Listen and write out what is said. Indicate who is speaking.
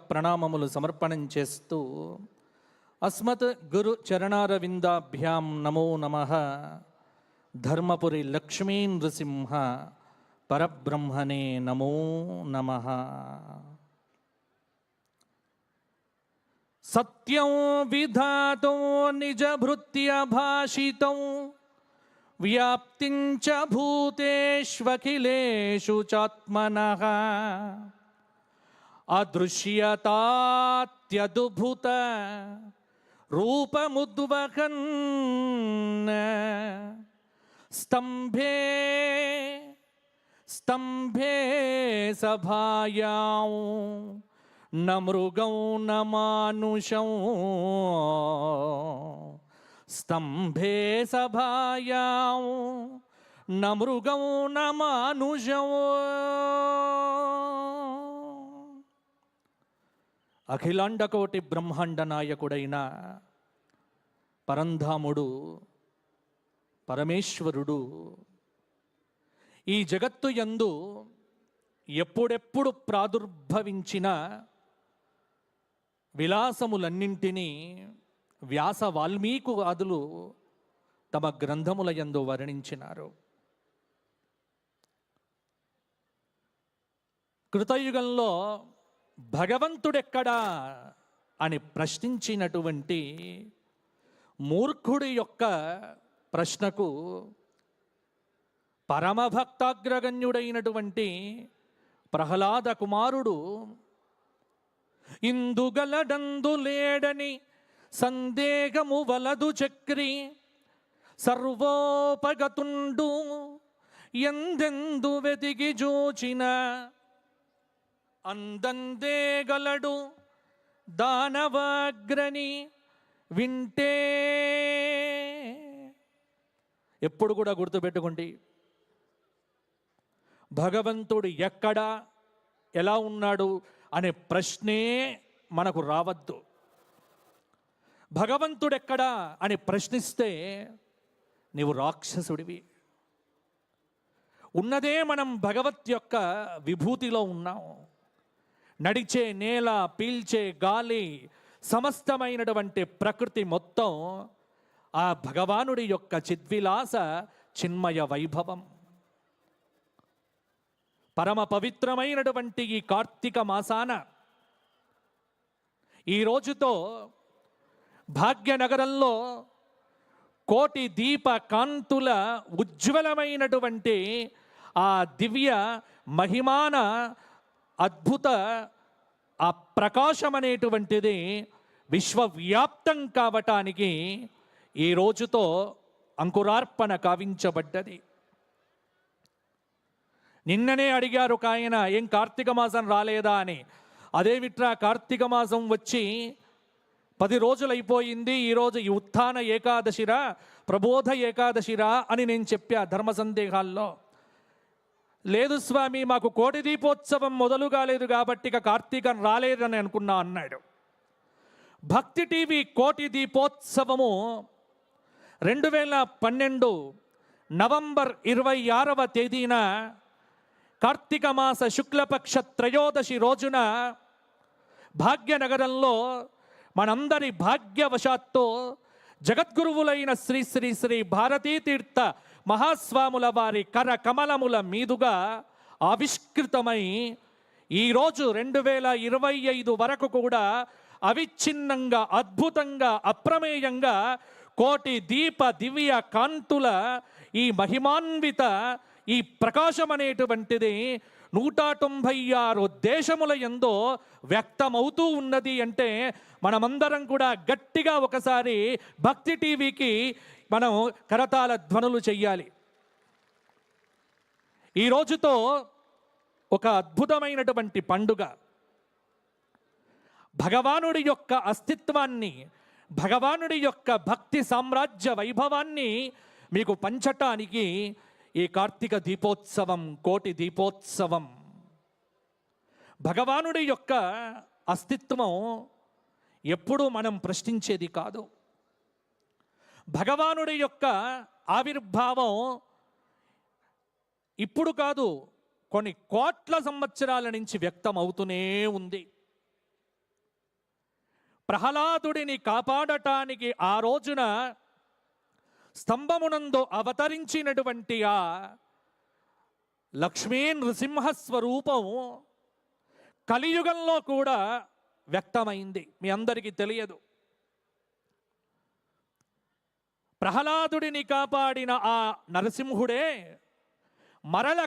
Speaker 1: ప్రణామములు సమర్పణం చేస్తూ అస్మత్ గురు చరణారవిందాభ్యాం నమో నమః. ధర్మపురి లక్ష్మీ నృసింహ పరబ్రహ్మణే నమో నమః. సత్యం విధాతో నిజభృత్య భాషితం వ్యాప్తించ భూతేష్వఖిలేషు చాత్మనః. అదృశ్యతాత్యద్భుత రూపముద్వహన్ స్తంభే స్తంభే సభాయాం న మృగం న మానుషం. స్తంభే సభాయాం న మృగం న మానుషం. అఖిలాండకోటి బ్రహ్మాండ నాయకుడైన పరంధాముడు పరమేశ్వరుడు ఈ జగత్తు యందు ఎప్పుడెప్పుడు ప్రాదుర్భవించిన విలాసములన్నింటినీ వ్యాస వాల్మీకు ఆదులు తమ గ్రంథముల యందు వర్ణించినారు. కృతయుగంలో భగవంతుడెక్కడా అని ప్రశ్నించినటువంటి మూర్ఖుడి యొక్క ప్రశ్నకు పరమభక్తాగ్రగణ్యుడైనటువంటి ప్రహ్లాద కుమారుడు ఇందుగలడందు లేడని సందేహము వలదు చక్రి సర్వోపగతుండు ఎందెందు వెతికి జోచిన అందందే గలడు దానవాగ్రని వింటే. ఎప్పుడు కూడా గుర్తుపెట్టుకోండి, భగవంతుడు ఎక్కడా ఎలా ఉన్నాడు అనే ప్రశ్నే మనకు రావద్దు. భగవంతుడెక్కడా అని ప్రశ్నిస్తే నీవు రాక్షసుడివి. ఉన్నదే మనం భగవత్ యొక్క విభూతిలో ఉన్నాం. నడిచే నేల, పీల్చే గాలి, సమస్తమైనటువంటి ప్రకృతి మొత్తం ఆ భగవానుడి యొక్క చిద్విలాస చిన్మయ వైభవం. పరమ పవిత్రమైనటువంటి ఈ కార్తీక మాసాన ఈ రోజుతో భాగ్యనగరంలో కోటి దీప కాంతుల ఉజ్వలమైనటువంటి ఆ దివ్య మహిమాన అద్భుత ఆ ప్రకాశం అనేటువంటిది విశ్వవ్యాప్తం కావటానికి ఈ రోజుతో అంకురార్పణ కావించబడ్డది. నిన్ననే అడిగారు ఒక ఆయన, ఏం కార్తీక మాసం రాలేదా అని. అదేమిట్రా, కార్తీక మాసం వచ్చి 10 రోజులైపోయింది, ఈరోజు ఈ ఉత్థాన ఏకాదశిరా ప్రబోధ ఏకాదశిరా అని నేను చెప్పా ధర్మ సందేహాల్లో. లేదు స్వామి, మాకు కోటి దీపోత్సవం మొదలు కాలేదు కాబట్టి ఇక కార్తీకం రాలేదని అనుకున్నా అన్నాడు. భక్తి టీవీ కోటి దీపోత్సవము 2012 నవంబర్ 26వ తేదీన కార్తీక మాస శుక్లపక్ష త్రయోదశి రోజున భాగ్యనగరంలో మనందరి భాగ్యవశాత్తు జగద్గురువులైన శ్రీ శ్రీ శ్రీ భారతీ తీర్థ మహాస్వాముల వారి కర కమలముల మీదుగా ఆవిష్కృతమై ఈరోజు 2025 వరకు కూడా అవిచ్ఛిన్నంగా, అద్భుతంగా, అప్రమేయంగా కోటి దీప దివ్య కాంతుల ఈ మహిమాన్విత ఈ ప్రకాశం అనేటువంటిది 196 దేశముల యందు వ్యక్తమవుతూ ఉన్నది. అంటే మనమందరం కూడా గట్టిగా ఒకసారి భక్తి టీవీకి మనం కరతాళ ధ్వనులు చెయ్యాలి. ఈ రోజుతో ఒక అద్భుతమైనటువంటి పండుగ, భగవానుడి యొక్క అస్తిత్వాన్ని, భగవానుడి యొక్క భక్తి సామ్రాజ్య వైభవాన్ని మీకు పంచటానికి ఈ కార్తీక దీపోత్సవం, కోటి దీపోత్సవం. భగవానుడి యొక్క అస్తిత్వం ఎప్పుడూ మనం ప్రశ్నించేది కాదు. భగవానుడి యొక్క ఆవిర్భావం ఇప్పుడు కాదు, కొన్ని కోట్ల సంవత్సరాల నుంచి వ్యక్తం అవుతూనే ఉంది. ప్రహ్లాదుడిని కాపాడటానికి ఆ రోజున స్తంభమునందు అవతరించినటువంటి ఆ లక్ష్మీ నృసింహ స్వరూపం కలియుగంలో కూడా వ్యక్తమైంది. మీ అందరికీ తెలియదు. ప్రహ్లాదుడిని కాపాడిన ఆ నరసింహుడే మరల